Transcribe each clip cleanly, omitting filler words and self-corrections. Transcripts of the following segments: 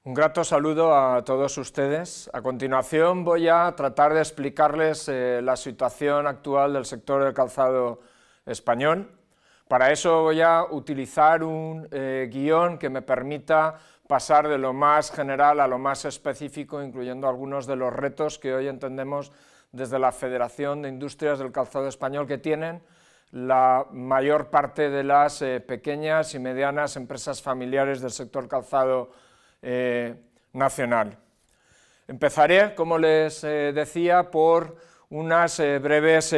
Un grato saludo a todos ustedes. A continuación voy a tratar de explicarles la situación actual del sector del calzado español. Para eso voy a utilizar un guión que me permita pasar de lo más general a lo más específico, incluyendo algunos de los retos que hoy entendemos desde la Federación de Industrias del Calzado Español que tienen la mayor parte de las pequeñas y medianas empresas familiares del sector calzado nacional. Empezaré, como les decía, por unas breves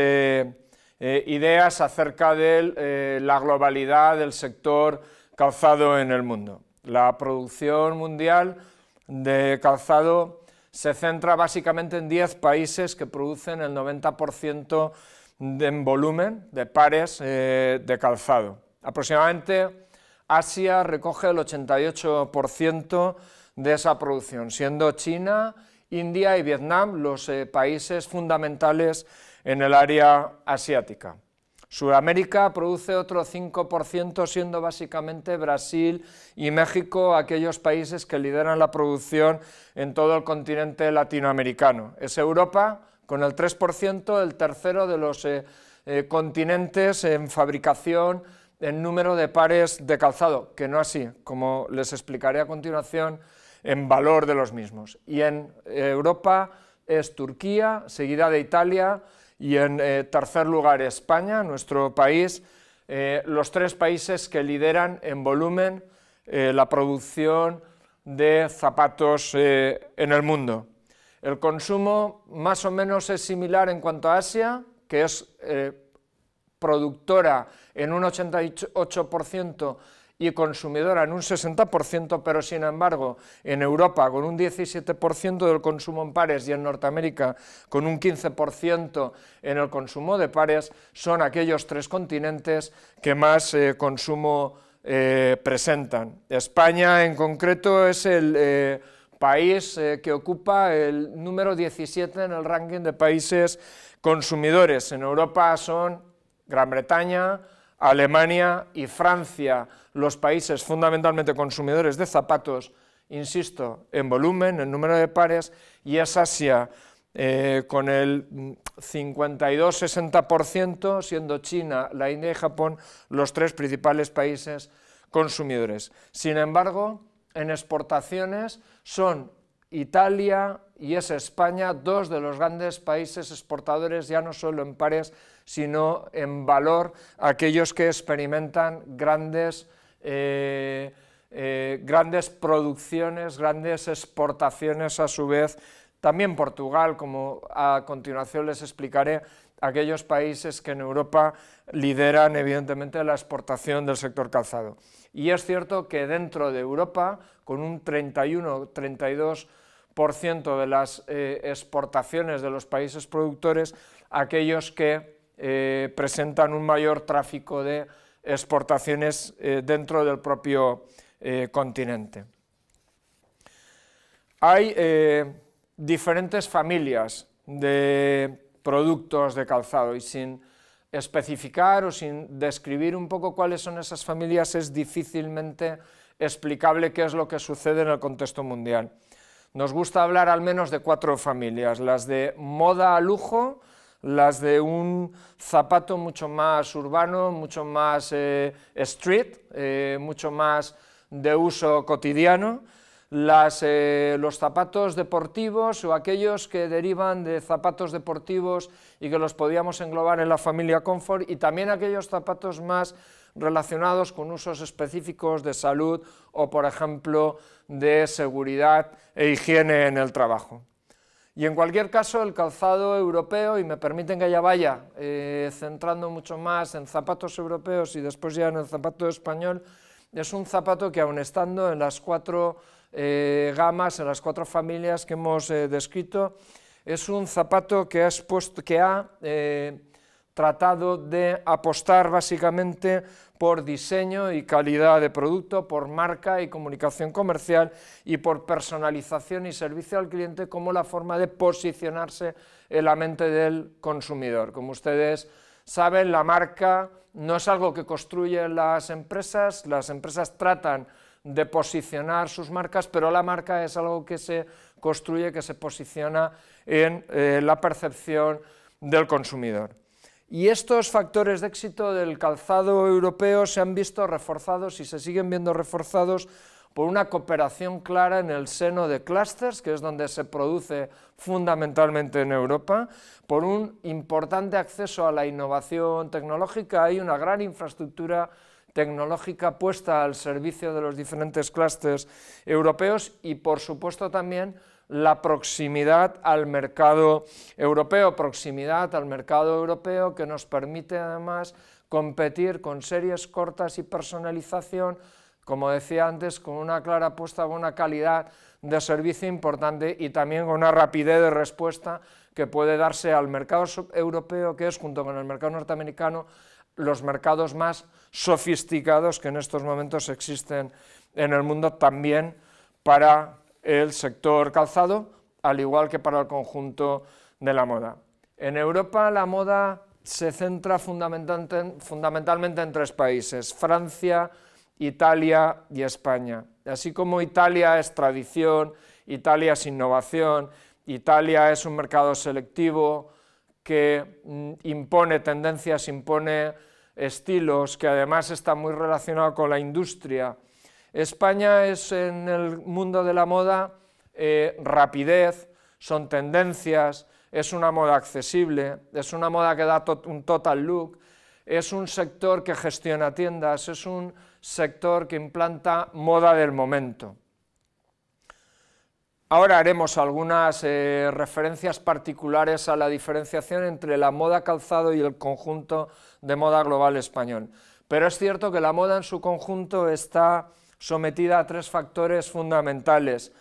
ideas acerca de la globalidad del sector calzado en el mundo. La producción mundial de calzado se centra básicamente en 10 países que producen el 90% en volumen de pares de calzado. Aproximadamente Asia recoge el 88% de esa producción, siendo China, India y Vietnam los países fundamentales en el área asiática. Sudamérica produce otro 5%, siendo básicamente Brasil y México aquellos países que lideran la producción en todo el continente latinoamericano. Es Europa, con el 3%, el tercero de los continentes en fabricación en número de pares de calzado, que no así, como les explicaré a continuación, en valor de los mismos. Y en Europa es Turquía, seguida de Italia, y en tercer lugar España, nuestro país, los tres países que lideran en volumen la producción de zapatos en el mundo. El consumo más o menos es similar en cuanto a Asia, que es productora en un 88% y consumidora en un 60%, pero sin embargo en Europa con un 17% del consumo en pares y en Norteamérica con un 15% en el consumo de pares, son aquellos tres continentes que más consumo presentan. España en concreto es el país que ocupa el número 17 en el ranking de países consumidores. En Europa son Gran Bretaña, Alemania y Francia, los países fundamentalmente consumidores de zapatos, insisto, en volumen, en número de pares, y es Asia con el 52-60%, siendo China, la India y Japón los tres principales países consumidores. Sin embargo, en exportaciones son Italia y es España dos de los grandes países exportadores, ya no solo en pares, sino en valor, aquellos que experimentan grandes producciones, grandes exportaciones a su vez. También Portugal, como a continuación les explicaré, aquellos países que en Europa lideran evidentemente la exportación del sector calzado. Y es cierto que dentro de Europa, con un 31-32% de las exportaciones de los países productores, aquellos que presentan un mayor tráfico de exportaciones dentro del propio continente. Hay diferentes familias de productos de calzado y sin especificar o sin describir un poco cuáles son esas familias es difícilmente explicable qué es lo que sucede en el contexto mundial. Nos gusta hablar al menos de 4 familias, las de moda a lujo, las de un zapato mucho más urbano, mucho más street, mucho más de uso cotidiano, los zapatos deportivos o aquellos que derivan de zapatos deportivos y que los podíamos englobar en la familia Comfort, y también aquellos zapatos más relacionados con usos específicos de salud o, por ejemplo, de seguridad e higiene en el trabajo. Y en cualquier caso, el calzado europeo, y me permiten que ya vaya centrando mucho más en zapatos europeos y después ya en el zapato español, es un zapato que, aun estando en las 4 gamas, en las 4 familias que hemos descrito, es un zapato que ha tratado de apostar básicamente por diseño y calidad de producto, por marca y comunicación comercial y por personalización y servicio al cliente como la forma de posicionarse en la mente del consumidor. Como ustedes saben, la marca no es algo que construyen las empresas tratan de posicionar sus marcas, pero la marca es algo que se construye, que se posiciona en la percepción del consumidor. Y estos factores de éxito del calzado europeo se han visto reforzados y se siguen viendo reforzados por una cooperación clara en el seno de clústeres, que es donde se produce fundamentalmente en Europa, por un importante acceso a la innovación tecnológica. Hay una gran infraestructura tecnológica puesta al servicio de los diferentes clústeres europeos y, por supuesto, también la proximidad al mercado europeo, que nos permite además competir con series cortas y personalización, como decía antes, con una clara apuesta, con una calidad de servicio importante y también con una rapidez de respuesta que puede darse al mercado europeo, que es, junto con el mercado norteamericano, los mercados más sofisticados que en estos momentos existen en el mundo, también para el sector calzado, al igual que para el conjunto de la moda. En Europa la moda se centra fundamentalmente en tres países: Francia, Italia y España. Así como Italia es tradición, Italia es innovación, Italia es un mercado selectivo que impone tendencias, impone estilos, que además está muy relacionado con la industria. España es, en el mundo de la moda, rapidez, son tendencias, es una moda accesible, es una moda que da un total look, es un sector que gestiona tiendas, es un sector que implanta moda del momento. Ahora haremos algunas referencias particulares a la diferenciación entre la moda calzado y el conjunto de moda global español. Pero es cierto que la moda en su conjunto está sometida a tres factores fundamentales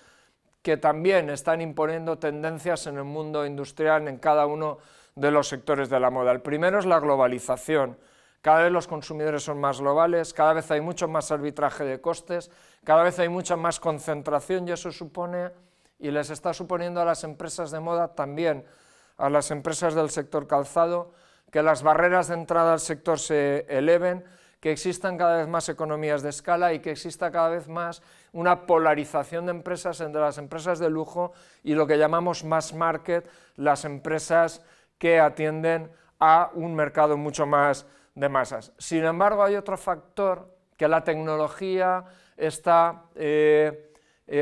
que también están imponiendo tendencias en el mundo industrial en cada uno de los sectores de la moda. El primero es la globalización. Cada vez los consumidores son más globales, cada vez hay mucho más arbitraje de costes, cada vez hay mucha más concentración y eso supone, y les está suponiendo a las empresas de moda, también a las empresas del sector calzado, que las barreras de entrada al sector se eleven, que existan cada vez más economías de escala y que exista cada vez más una polarización de empresas entre las empresas de lujo y lo que llamamos mass market, las empresas que atienden a un mercado mucho más de masas. Sin embargo, hay otro factor que la tecnología está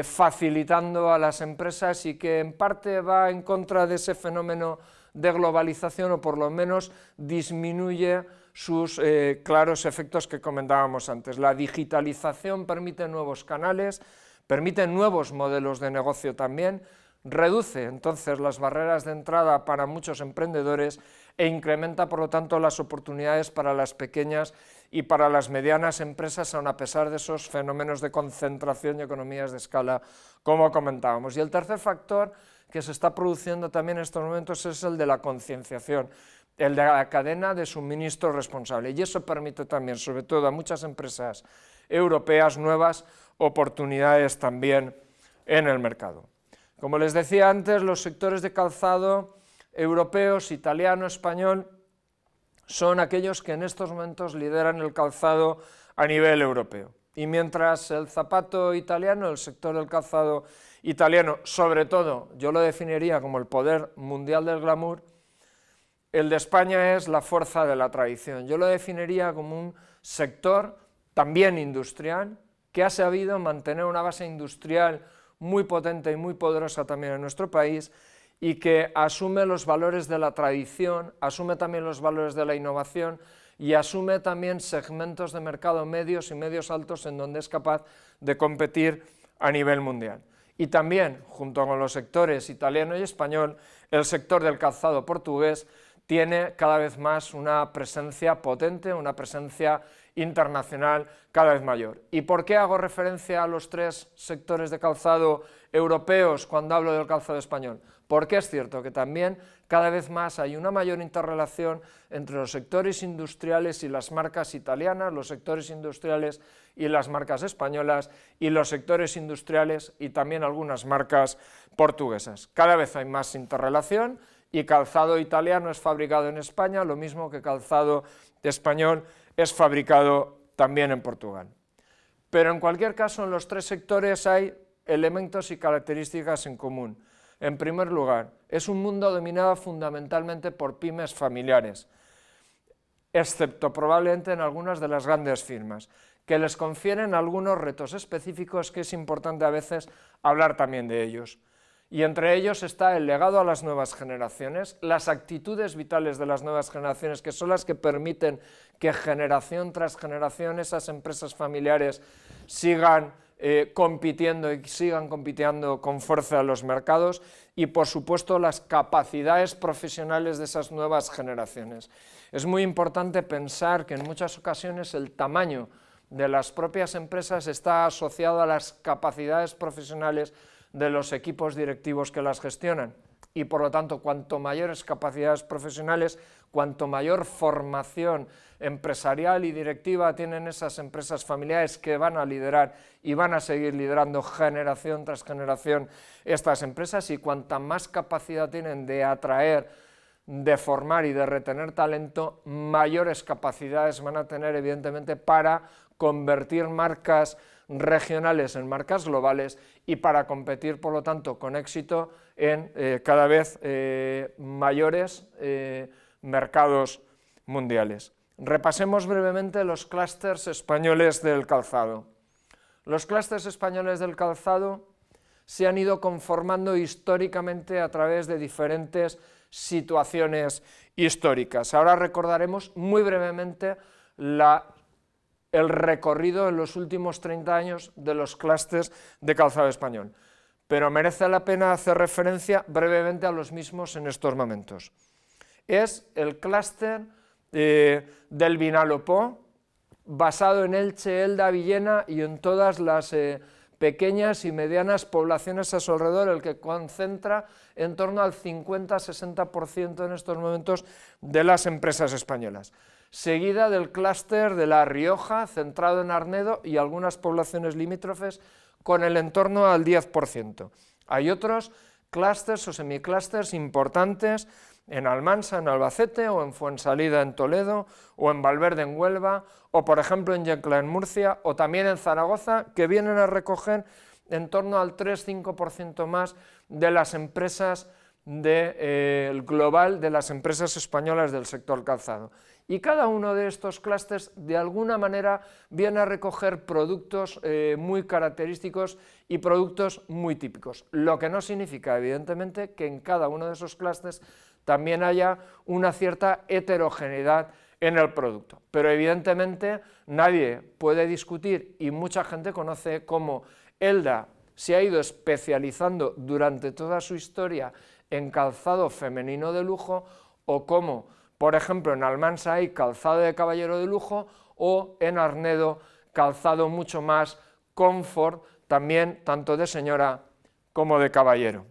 facilitando a las empresas y que en parte va en contra de ese fenómeno de globalización, o por lo menos disminuye sus claros efectos que comentábamos antes. La digitalización permite nuevos canales, permite nuevos modelos de negocio también, reduce entonces las barreras de entrada para muchos emprendedores e incrementa, por lo tanto, las oportunidades para las pequeñas y para las medianas empresas, aun a pesar de esos fenómenos de concentración y economías de escala, como comentábamos. Y el tercer factor que se está produciendo también en estos momentos es el de la concienciación, el de la cadena de suministro responsable, y eso permite también, sobre todo a muchas empresas europeas, nuevas oportunidades también en el mercado. Como les decía antes, los sectores de calzado europeos, italiano, español, son aquellos que en estos momentos lideran el calzado a nivel europeo. Y mientras el zapato italiano, el sector del calzado italiano, sobre todo, yo lo definiría como el poder mundial del glamour, el de España es la fuerza de la tradición. Yo lo definiría como un sector también industrial, que ha sabido mantener una base industrial muy potente y muy poderosa también en nuestro país, y que asume los valores de la tradición, asume también los valores de la innovación y asume también segmentos de mercado medios y medios altos en donde es capaz de competir a nivel mundial. Y también, junto con los sectores italiano y español, el sector del calzado portugués tiene cada vez más una presencia potente, una presencia internacional cada vez mayor. ¿Y por qué hago referencia a los tres sectores de calzado europeos cuando hablo del calzado español? Porque es cierto que también cada vez más hay una mayor interrelación entre los sectores industriales y las marcas italianas, los sectores industriales y las marcas españolas, y los sectores industriales y también algunas marcas portuguesas. Cada vez hay más interrelación, y calzado italiano es fabricado en España, lo mismo que calzado español es fabricado también en Portugal. Pero en cualquier caso, en los tres sectores hay elementos y características en común. En primer lugar, es un mundo dominado fundamentalmente por pymes familiares, excepto probablemente en algunas de las grandes firmas, que les confieren algunos retos específicos que es importante a veces hablar también de ellos. Y entre ellos está el legado a las nuevas generaciones, las actitudes vitales de las nuevas generaciones, que son las que permiten que generación tras generación esas empresas familiares sigan compitiendo y sigan compitiendo con fuerza en los mercados, y por supuesto las capacidades profesionales de esas nuevas generaciones. Es muy importante pensar que en muchas ocasiones el tamaño de las propias empresas está asociado a las capacidades profesionales de los equipos directivos que las gestionan, y por lo tanto cuanto mayores capacidades profesionales, cuanto mayor formación empresarial y directiva tienen esas empresas familiares que van a liderar y van a seguir liderando generación tras generación estas empresas, y cuanta más capacidad tienen de atraer, de formar y de retener talento, mayores capacidades van a tener evidentemente para convertir marcas regionales en marcas globales y para competir, por lo tanto, con éxito en cada vez mayores mercados mundiales. Repasemos brevemente los clústeres españoles del calzado. Los clústeres españoles del calzado se han ido conformando históricamente a través de diferentes situaciones históricas. Ahora recordaremos muy brevemente el recorrido en los últimos 30 años de los clústeres de calzado español, pero merece la pena hacer referencia brevemente a los mismos en estos momentos. Es el clúster del Vinalopó, basado en Elche, Elda, Villena y en todas las pequeñas y medianas poblaciones a su alrededor, el que concentra en torno al 50-60% en estos momentos de las empresas españolas, seguida del clúster de La Rioja, centrado en Arnedo y algunas poblaciones limítrofes, con el entorno al 10%. Hay otros clústeres o semiclústeres importantes en Almansa, en Albacete, o en Fuensalida, en Toledo, o en Valverde, en Huelva, o por ejemplo en Yecla, en Murcia, o también en Zaragoza, que vienen a recoger en torno al 3-5% más de las empresas del global de las empresas españolas del sector calzado. Y cada uno de estos clústeres de alguna manera viene a recoger productos muy característicos y productos muy típicos, lo que no significa evidentemente que en cada uno de esos clústeres también haya una cierta heterogeneidad en el producto, pero evidentemente nadie puede discutir, y mucha gente conoce cómo Elda se ha ido especializando durante toda su historia en calzado femenino de lujo, o cómo, por ejemplo, en Almansa hay calzado de caballero de lujo, o en Arnedo calzado mucho más confort, también tanto de señora como de caballero.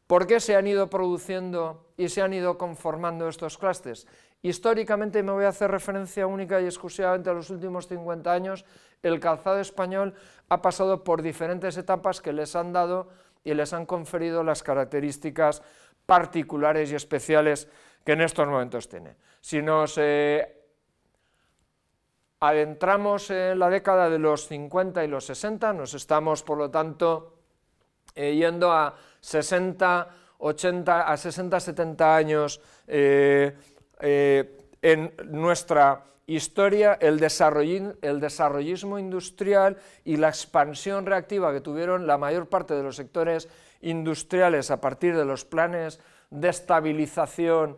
¿Por qué se han ido produciendo y se han ido conformando estos clústeres? Históricamente, me voy a hacer referencia única y exclusivamente a los últimos 50 años, el calzado español ha pasado por diferentes etapas que les han dado y les han conferido las características particulares y especiales que en estos momentos tiene. Si nos adentramos en la década de los 50 y los 60, nos estamos, por lo tanto, yendo a 60-70 años en nuestra historia, el desarrollismo industrial y la expansión reactiva que tuvieron la mayor parte de los sectores industriales a partir de los planes de estabilización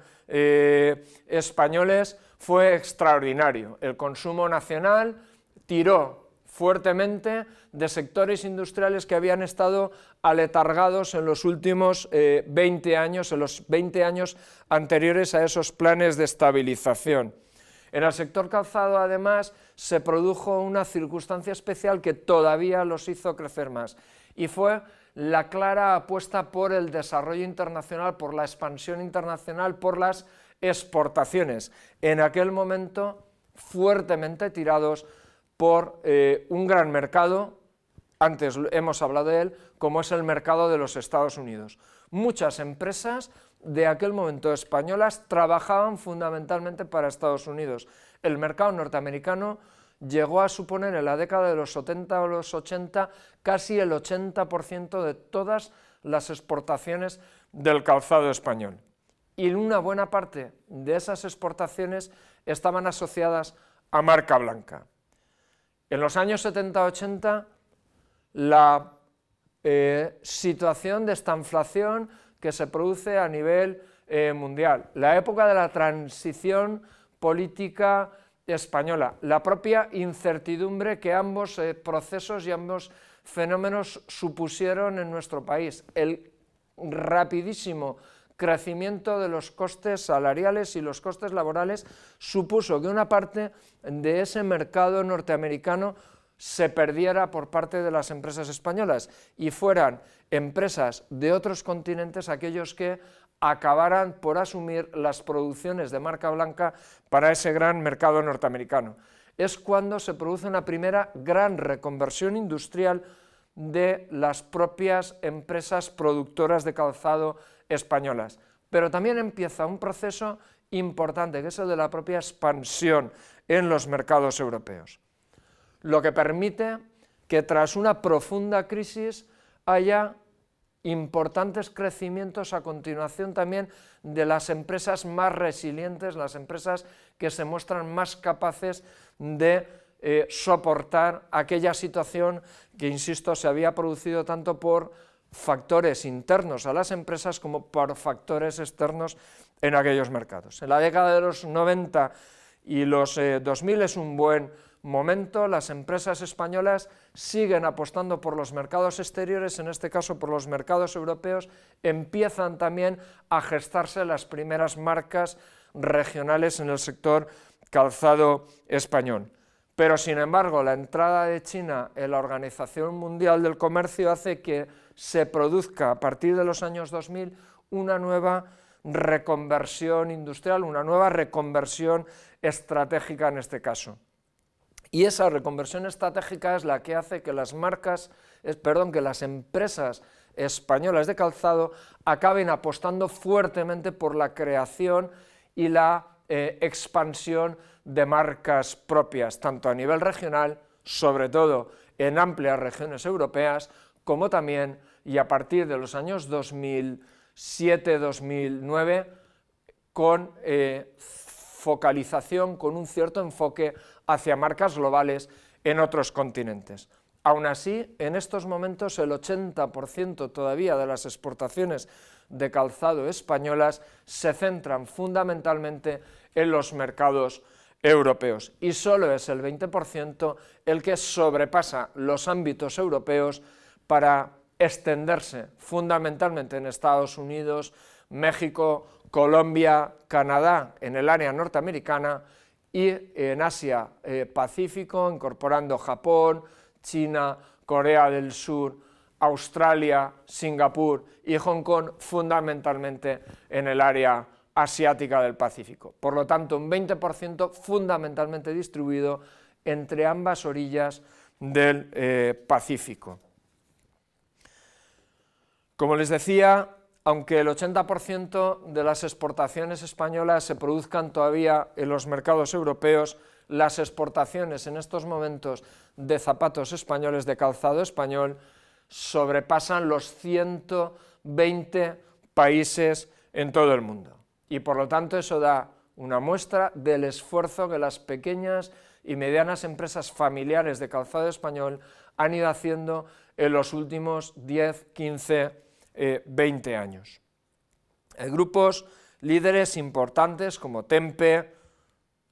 españoles fue extraordinario. El consumo nacional tiró fuertemente de sectores industriales que habían estado aletargados en los últimos 20 años, en los 20 años anteriores a esos planes de estabilización. En el sector calzado, además, se produjo una circunstancia especial que todavía los hizo crecer más, y fue la clara apuesta por el desarrollo internacional, por la expansión internacional, por las exportaciones, en aquel momento fuertemente tirados por un gran mercado, antes hemos hablado de él, como es el mercado de los Estados Unidos. Muchas empresas de aquel momento españolas trabajaban fundamentalmente para Estados Unidos. El mercado norteamericano llegó a suponer en la década de los 70 o los 80 casi el 80% de todas las exportaciones del calzado español. Y una buena parte de esas exportaciones estaban asociadas a marca blanca. En los años 70-80 la situación de estanflación que se produce a nivel mundial, la época de la transición política española, la propia incertidumbre que ambos procesos y ambos fenómenos supusieron en nuestro país, el rapidísimo crecimiento de los costes salariales y los costes laborales supuso que una parte de ese mercado norteamericano se perdiera por parte de las empresas españolas y fueran empresas de otros continentes aquellos que acabaran por asumir las producciones de marca blanca para ese gran mercado norteamericano. Es cuando se produce una primera gran reconversión industrial de las propias empresas productoras de calzado españolas. Pero también empieza un proceso importante, que es el de la propia expansión en los mercados europeos, lo que permite que tras una profunda crisis haya importantes crecimientos a continuación también de las empresas más resilientes, las empresas que se muestran más capaces de soportar aquella situación que, insisto, se había producido tanto por factores internos a las empresas como por factores externos en aquellos mercados. En la década de los 90 y los 2000 es un buen momento, las empresas españolas siguen apostando por los mercados exteriores, en este caso por los mercados europeos, empiezan también a gestarse las primeras marcas regionales en el sector calzado español. Pero, sin embargo, la entrada de China en la Organización Mundial del Comercio hace que se produzca a partir de los años 2000 una nueva reconversión industrial, una nueva reconversión estratégica en este caso. Y esa reconversión estratégica es la que hace que las empresas españolas de calzado acaben apostando fuertemente por la creación y la expansión de marcas propias, tanto a nivel regional, sobre todo en amplias regiones europeas, como también, y a partir de los años 2007-2009, con focalización, con un cierto enfoque hacia marcas globales en otros continentes. Aún así, en estos momentos el 80% todavía de las exportaciones de calzado españolas se centran fundamentalmente en los mercados europeos y solo es el 20% el que sobrepasa los ámbitos europeos para extenderse fundamentalmente en Estados Unidos, México, Colombia, Canadá, en el área norteamericana y en Asia Pacífico, incorporando Japón, China, Corea del Sur, Australia, Singapur y Hong Kong, fundamentalmente en el área asiática del Pacífico. Por lo tanto, un 20% fundamentalmente distribuido entre ambas orillas del Pacífico. Como les decía, aunque el 80% de las exportaciones españolas se produzcan todavía en los mercados europeos, las exportaciones en estos momentos de zapatos españoles, de calzado español, sobrepasan los 120 países en todo el mundo. Y por lo tanto eso da una muestra del esfuerzo que las pequeñas y medianas empresas familiares de calzado español han ido haciendo en los últimos 10, 15, 20 años. Hay grupos líderes importantes como Tempe,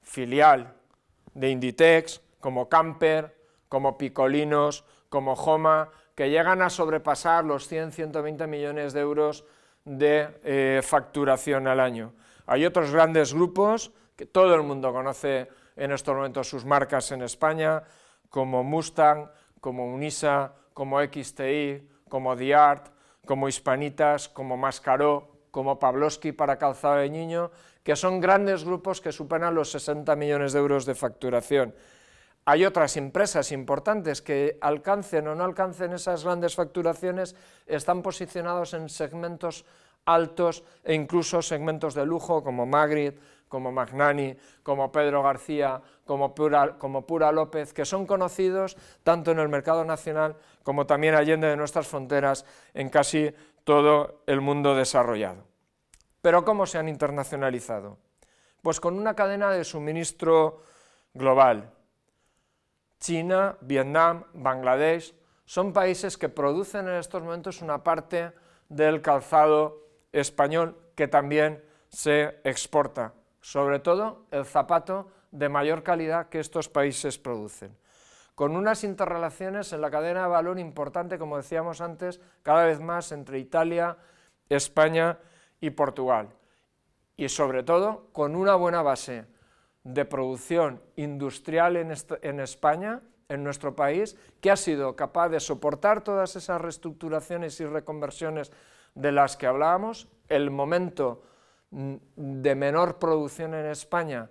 filial de Inditex, como Camper, como Picolinos, como Homa, que llegan a sobrepasar los 100-120 millones de euros de facturación al año. Hay otros grandes grupos que todo el mundo conoce en estos momentos sus marcas en España, como Mustang, como Unisa, como XTI, como The Art, como Hispanitas, como Mascaró, como Pavlovsky para calzado de niño, que son grandes grupos que superan los 60 millones de euros de facturación. Hay otras empresas importantes que alcancen o no alcancen esas grandes facturaciones, están posicionados en segmentos altos e incluso segmentos de lujo como Magritte, como Magnani, como Pedro García, como Pura López, que son conocidos tanto en el mercado nacional como también allende de nuestras fronteras en casi todo el mundo desarrollado. ¿Pero cómo se han internacionalizado? Pues con una cadena de suministro global. China, Vietnam, Bangladesh son países que producen en estos momentos una parte del calzado español que también se exporta, sobre todo el zapato de mayor calidad que estos países producen, con unas interrelaciones en la cadena de valor importante, como decíamos antes, cada vez más entre Italia, España y Portugal, y sobre todo con una buena base de producción industrial en España, en nuestro país, que ha sido capaz de soportar todas esas reestructuraciones y reconversiones de las que hablábamos. El momento de menor producción en España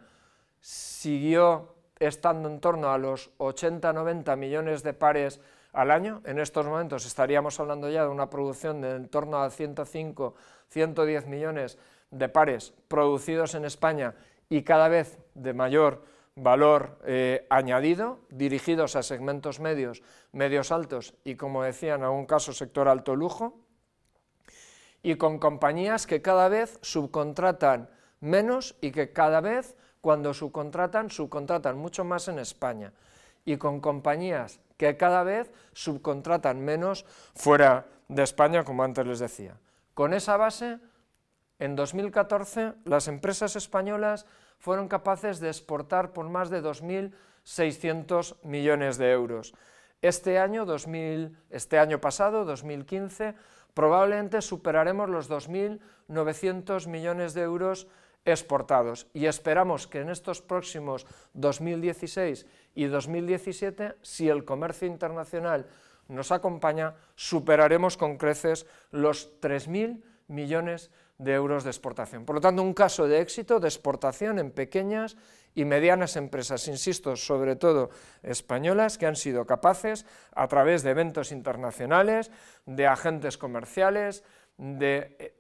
siguió estando en torno a los 80-90 millones de pares al año. En estos momentos estaríamos hablando ya de una producción de en torno a 105-110 millones de pares producidos en España y cada vez de mayor valor añadido, dirigidos a segmentos medios, medios altos y, como decía, en algún caso sector alto lujo, y con compañías que cada vez subcontratan menos y que cada vez, cuando subcontratan mucho más en España, y con compañías que cada vez subcontratan menos fuera de España, como antes les decía. Con esa base, en 2014, las empresas españolas fueron capaces de exportar por más de 2.600 millones de euros. Este año pasado, 2015, probablemente superaremos los 2.900 millones de euros exportados y esperamos que en estos próximos 2016 y 2017, si el comercio internacional nos acompaña, superaremos con creces los 3.000 millones de euros de exportación. Por lo tanto, un caso de éxito de exportación en pequeñas y medianas empresas, insisto, sobre todo españolas, que han sido capaces, a través de eventos internacionales, de agentes comerciales, de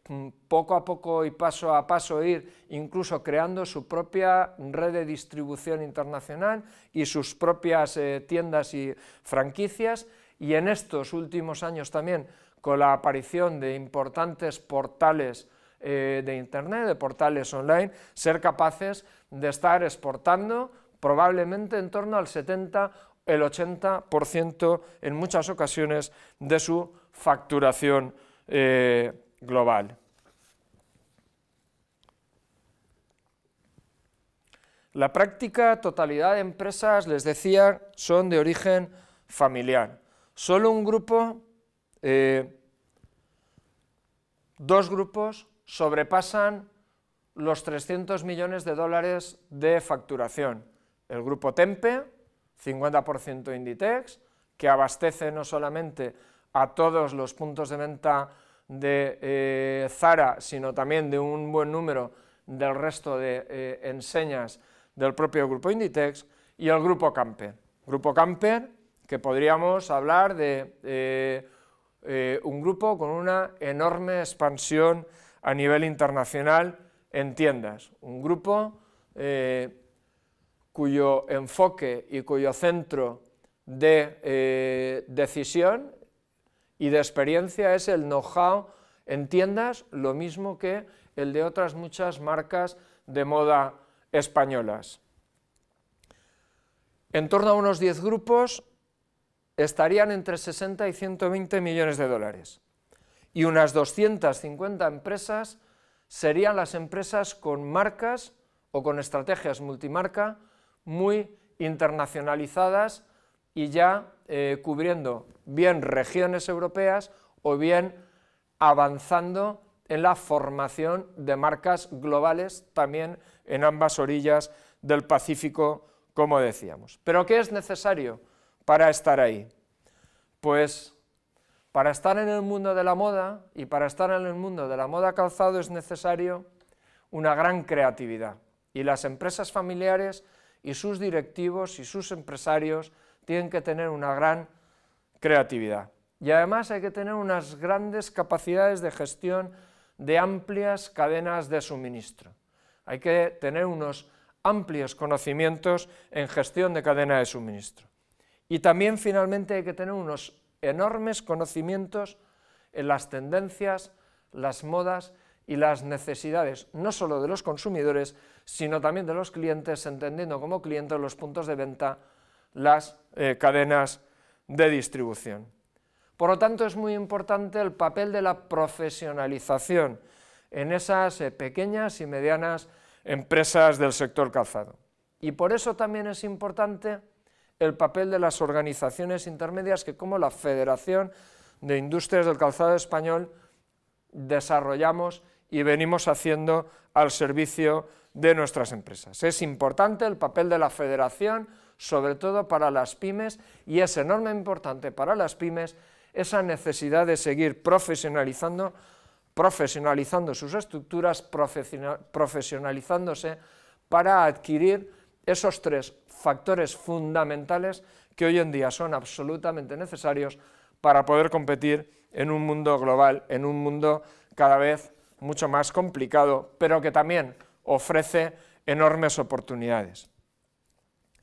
poco a poco y paso a paso ir incluso creando su propia red de distribución internacional y sus propias tiendas y franquicias, y en estos últimos años también con la aparición de importantes portales de Internet, de portales online, ser capaces de estar exportando probablemente en torno al 70, el 80% en muchas ocasiones de su facturación global. La práctica totalidad de empresas, les decía, son de origen familiar. Solo un grupo, dos grupos, sobrepasan los 300 millones de dólares de facturación. El grupo Tempe, 50% Inditex, que abastece no solamente a todos los puntos de venta de Zara, sino también de un buen número del resto de enseñas del propio grupo Inditex, y el grupo Camper. Grupo Camper, que podríamos hablar de un grupo con una enorme expansión a nivel internacional en tiendas, un grupo cuyo enfoque y cuyo centro de decisión y de experiencia es el know-how en tiendas, lo mismo que el de otras muchas marcas de moda españolas. En torno a unos 10 grupos estarían entre 60 y 120 millones de dólares. Y unas 250 empresas serían las empresas con marcas o con estrategias multimarca muy internacionalizadas y ya cubriendo bien regiones europeas o bien avanzando en la formación de marcas globales también en ambas orillas del Pacífico, como decíamos. ¿Pero qué es necesario para estar ahí? Pues para estar en el mundo de la moda y para estar en el mundo de la moda calzado es necesario una gran creatividad, y las empresas familiares y sus directivos y sus empresarios tienen que tener una gran creatividad, y además hay que tener unas grandes capacidades de gestión de amplias cadenas de suministro. Hay que tener unos amplios conocimientos en gestión de cadena de suministro. Y también, finalmente, hay que tener unos enormes conocimientos en las tendencias, las modas y las necesidades, no solo de los consumidores, sino también de los clientes, entendiendo como clientes los puntos de venta, las cadenas de distribución. Por lo tanto, es muy importante el papel de la profesionalización en esas pequeñas y medianas empresas del sector calzado. Y por eso también es importante el papel de las organizaciones intermedias que, como la Federación de Industrias del Calzado Español, desarrollamos y venimos haciendo al servicio de nuestras empresas. Es importante el papel de la Federación, sobre todo para las pymes, y es enormemente importante para las pymes esa necesidad de seguir profesionalizando sus estructuras, profesionalizándose para adquirir esos tres factores fundamentales que hoy en día son absolutamente necesarios para poder competir en un mundo global, en un mundo cada vez mucho más complicado, pero que también ofrece enormes oportunidades.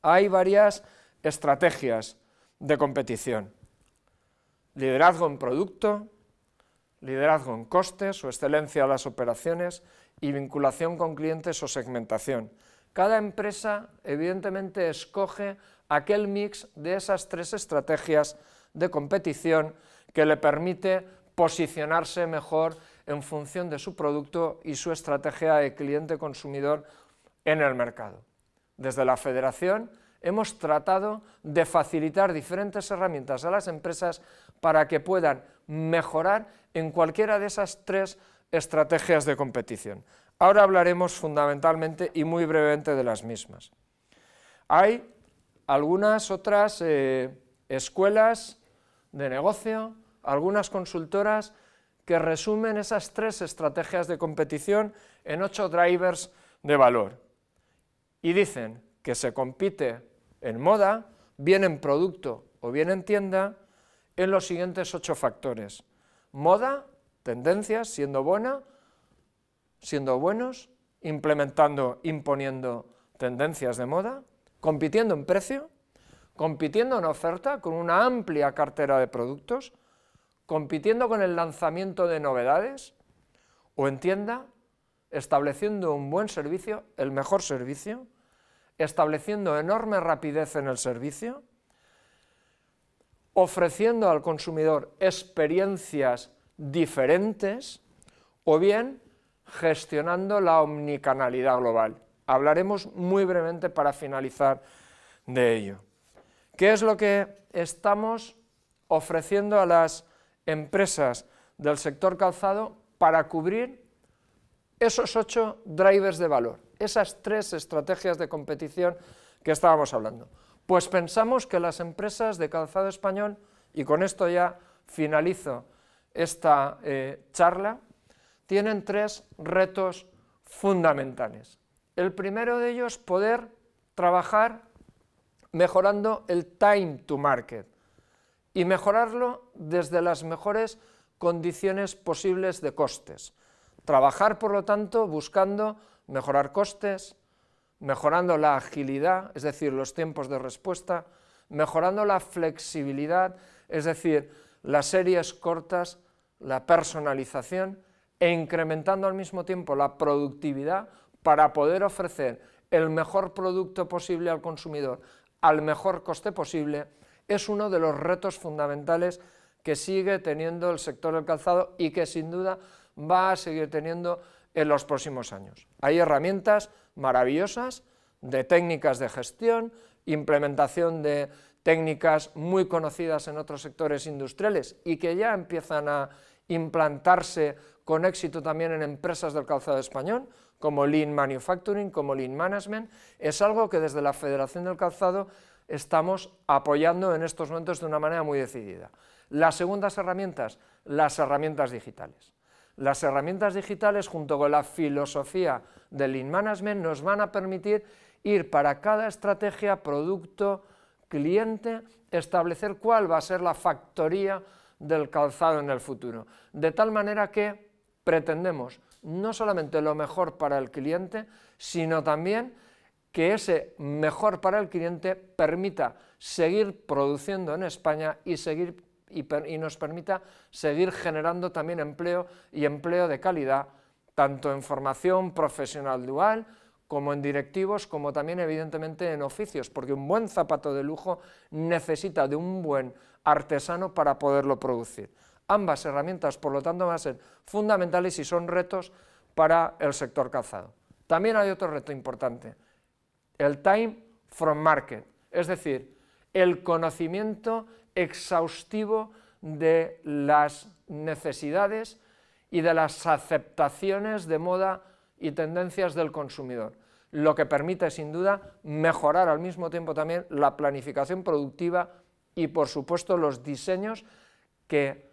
Hay varias estrategias de competición: liderazgo en producto, liderazgo en costes o excelencia de las operaciones y vinculación con clientes o segmentación. Cada empresa, evidentemente, escoge aquel mix de esas tres estrategias de competición que le permite posicionarse mejor en función de su producto y su estrategia de cliente-consumidor en el mercado. Desde la Federación hemos tratado de facilitar diferentes herramientas a las empresas para que puedan mejorar en cualquiera de esas tres estrategias de competición. Ahora hablaremos fundamentalmente y muy brevemente de las mismas. Hay algunas otras escuelas de negocio, algunas consultoras que resumen esas tres estrategias de competición en 8 drivers de valor y dicen que se compite en moda, bien en producto o bien en tienda, en los siguientes 8 factores: moda, tendencias, siendo buenos, imponiendo tendencias de moda, compitiendo en precio, compitiendo en oferta con una amplia cartera de productos, compitiendo con el lanzamiento de novedades, o en tienda, estableciendo un buen servicio, el mejor servicio, estableciendo enorme rapidez en el servicio, ofreciendo al consumidor experiencias diferentes, o bien gestionando la omnicanalidad global. Hablaremos muy brevemente para finalizar de ello. ¿Qué es lo que estamos ofreciendo a las empresas del sector calzado para cubrir esos 8 drivers de valor, esas 3 estrategias de competición que estábamos hablando? Pues pensamos que las empresas de calzado español, y con esto ya finalizo esta charla, tienen 3 retos fundamentales. El primero de ellos, poder trabajar mejorando el time to market y mejorarlo desde las mejores condiciones posibles de costes. Trabajar, por lo tanto, buscando mejorar costes, mejorando la agilidad, es decir, los tiempos de respuesta, mejorando la flexibilidad, es decir, las series cortas, la personalización, e incrementando al mismo tiempo la productividad para poder ofrecer el mejor producto posible al consumidor al mejor coste posible, es uno de los retos fundamentales que sigue teniendo el sector del calzado y que sin duda va a seguir teniendo en los próximos años. Hay herramientas maravillosas de técnicas de gestión, implementación de técnicas muy conocidas en otros sectores industriales y que ya empiezan a implantarse con éxito también en empresas del calzado español, como Lean Manufacturing, como Lean Management. Es algo que desde la Federación del Calzado estamos apoyando en estos momentos de una manera muy decidida. Las segundas herramientas, las herramientas digitales. Las herramientas digitales, junto con la filosofía del Lean Management, nos van a permitir ir para cada estrategia, producto, cliente, establecer cuál va a ser la factoría del calzado en el futuro, de tal manera que pretendemos no solamente lo mejor para el cliente, sino también que ese mejor para el cliente permita seguir produciendo en España y nos permita seguir generando también empleo y empleo de calidad, tanto en formación profesional dual, como en directivos, como también evidentemente en oficios, porque un buen zapato de lujo necesita de un buen artesano para poderlo producir. Ambas herramientas, por lo tanto, van a ser fundamentales y son retos para el sector calzado. También hay otro reto importante, el time from market, es decir, el conocimiento exhaustivo de las necesidades y de las aceptaciones de moda y tendencias del consumidor, lo que permite sin duda mejorar al mismo tiempo también la planificación productiva y por supuesto los diseños que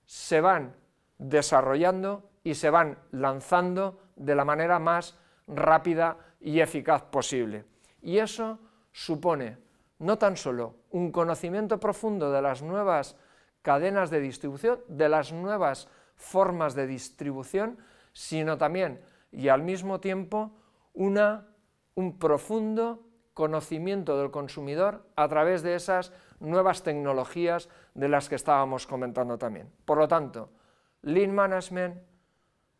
se van desarrollando y se van lanzando de la manera más rápida y eficaz posible. Y eso supone no tan solo un conocimiento profundo de las nuevas cadenas de distribución, de las nuevas formas de distribución, sino también y al mismo tiempo un profundo conocimiento del consumidor a través de esas nuevas tecnologías de las que estábamos comentando también. Por lo tanto, Lean Management,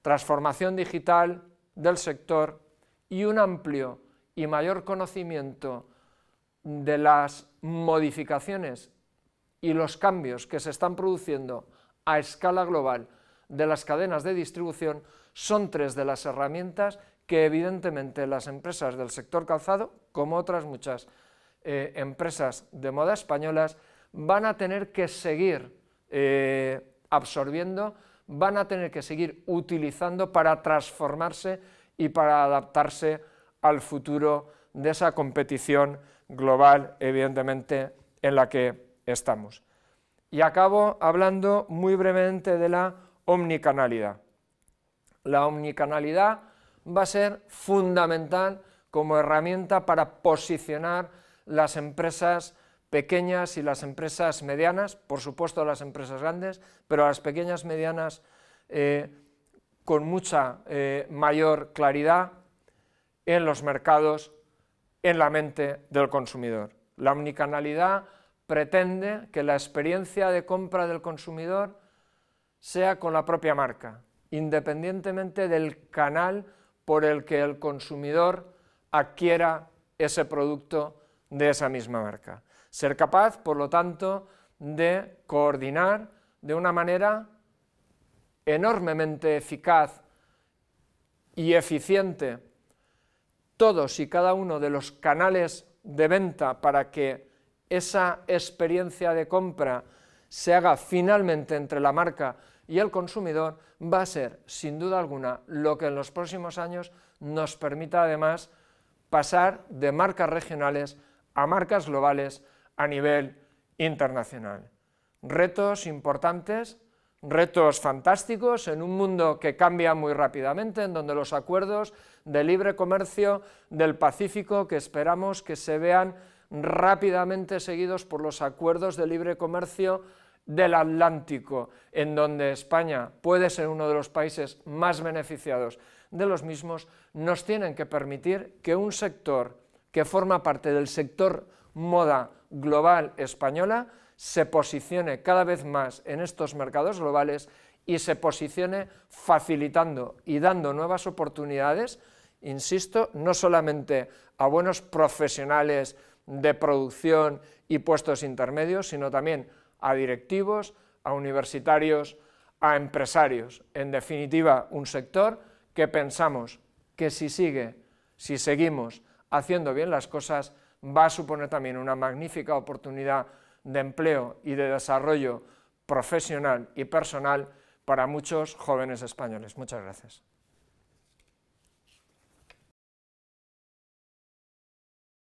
transformación digital del sector y un amplio y mayor conocimiento de las modificaciones y los cambios que se están produciendo a escala global de las cadenas de distribución son tres de las herramientas que evidentemente las empresas del sector calzado, como otras muchas empresas de moda españolas, van a tener que seguir absorbiendo, van a tener que seguir utilizando para transformarse y para adaptarse al futuro de esa competición global, evidentemente, en la que estamos. Y acabo hablando muy brevemente de la omnicanalidad. La omnicanalidad va a ser fundamental como herramienta para posicionar las empresas pequeñas y las empresas medianas, por supuesto las empresas grandes, pero las pequeñas medianas con mucha mayor claridad en los mercados, en la mente del consumidor. La omnicanalidad pretende que la experiencia de compra del consumidor sea con la propia marca, independientemente del canal por el que el consumidor adquiera ese producto de esa misma marca. Ser capaz, por lo tanto, de coordinar de una manera enormemente eficaz y eficiente todos y cada uno de los canales de venta para que esa experiencia de compra se haga finalmente entre la marca y el consumidor, va a ser, sin duda alguna, lo que en los próximos años nos permita además pasar de marcas regionales a marcas globales a nivel internacional. Retos importantes, retos fantásticos en un mundo que cambia muy rápidamente, en donde los acuerdos de libre comercio del Pacífico, que esperamos que se vean rápidamente seguidos por los acuerdos de libre comercio del Atlántico, en donde España puede ser uno de los países más beneficiados de los mismos, nos tienen que permitir que un sector que forma parte del sector moda global española se posicione cada vez más en estos mercados globales y se posicione facilitando y dando nuevas oportunidades, insisto, no solamente a buenos profesionales de producción y puestos intermedios, sino también a directivos, a universitarios, a empresarios. En definitiva, un sector que pensamos que si seguimos haciendo bien las cosas, va a suponer también una magnífica oportunidad de empleo y de desarrollo profesional y personal para muchos jóvenes españoles. Muchas gracias.